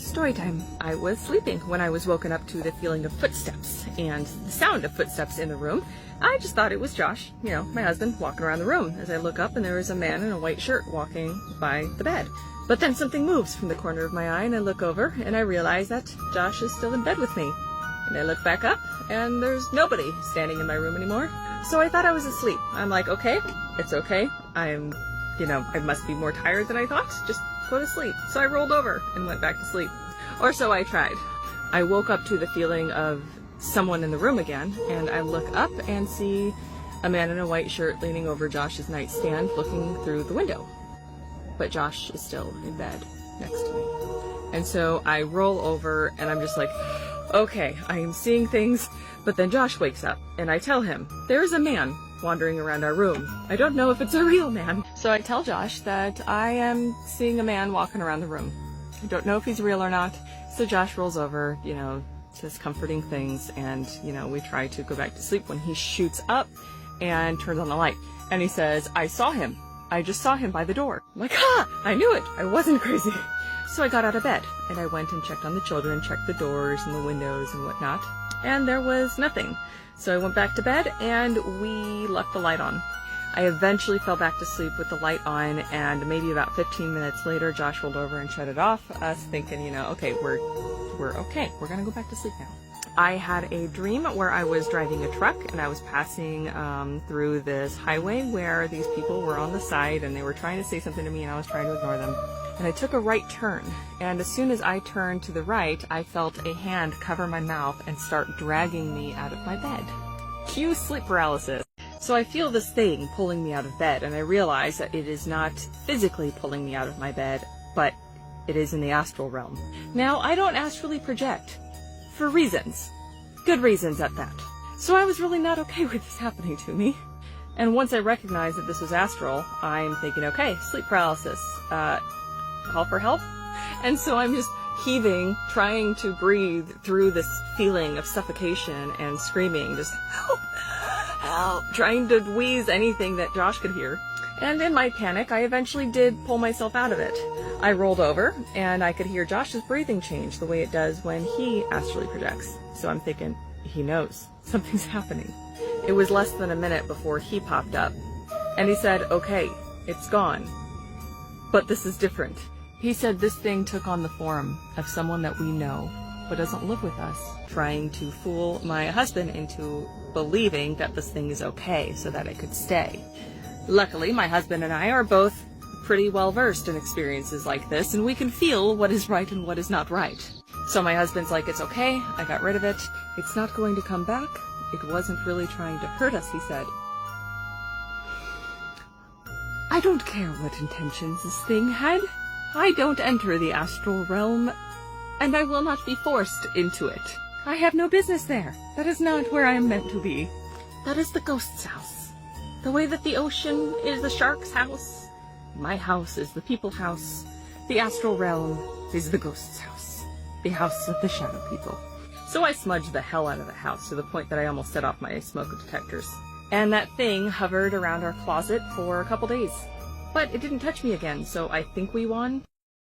Story time. I was sleeping when I was woken up to the feeling of footsteps and the sound of footsteps in the room. I just thought it was Josh, my husband, walking around the room. As I look up, and there was a man in a white shirt walking by the bed. But then something moves from the corner of my eye, and I look over, and I realize that Josh is still in bed with me. And I look back up, and there's nobody standing in my room anymore. So I thought I was asleep. I'm like, okay, it's okay. I must be more tired than I thought. Just go to sleep. So I rolled over and went back to sleep. Or so I tried. I woke up to the feeling of someone in the room again, and I look up and see a man in a white shirt leaning over Josh's nightstand looking through the window. But Josh is still in bed next to me. And so I roll over and I'm just like, okay, I am seeing things. But then Josh wakes up and I tell him, there's a man wandering around our room. I don't know if it's a real man. So I tell Josh that I am seeing a man walking around the room. I don't know if he's real or not. So Josh rolls over, says comforting things, and, we try to go back to sleep when he shoots up and turns on the light. And he says, I saw him. I just saw him by the door. I'm like, I knew it. I wasn't crazy. So I got out of bed and I went and checked on the children, checked the doors and the windows and whatnot. And there was nothing. So I went back to bed and we left the light on. I eventually fell back to sleep with the light on, and maybe about 15 minutes later, Josh rolled over and shut it off, us thinking, okay, we're okay. We're gonna go back to sleep now. I had a dream where I was driving a truck and I was passing through this highway where these people were on the side and they were trying to say something to me and I was trying to ignore them. And I took a right turn, and as soon as I turned to the right, I felt a hand cover my mouth and start dragging me out of my bed. Cue sleep paralysis. So I feel this thing pulling me out of bed, and I realize that it is not physically pulling me out of my bed, but it is in the astral realm. Now, I don't astrally project. For reasons. Good reasons at that. So I was really not okay with this happening to me. And once I recognized that this was astral, I'm thinking, okay, sleep paralysis. Call for help? And so I'm just heaving, trying to breathe through this feeling of suffocation and screaming, just help, help, trying to wheeze anything that Josh could hear. And in my panic, I eventually did pull myself out of it. I rolled over, and I could hear Josh's breathing change the way it does when he astrally projects. So I'm thinking, he knows. Something's happening. It was less than a minute before he popped up. And he said, okay, it's gone. But this is different. He said this thing took on the form of someone that we know, but doesn't live with us, trying to fool my husband into believing that this thing is okay so that it could stay. Luckily, my husband and I are both pretty well versed in experiences like this, and we can feel what is right and what is not right. So my husband's like, it's okay, I got rid of it, it's not going to come back, it wasn't really trying to hurt us, he said. I don't care what intentions this thing had. I don't enter the astral realm, and I will not be forced into it. I have no business there. That is not where I am meant to be. That is the ghost's house. The way that the ocean is the shark's house, my house is the people house, the astral realm is the ghost's house, the house of the shadow people. So I smudged the hell out of the house to the point that I almost set off my smoke detectors. And that thing hovered around our closet for a couple days. But it didn't touch me again, so I think we won.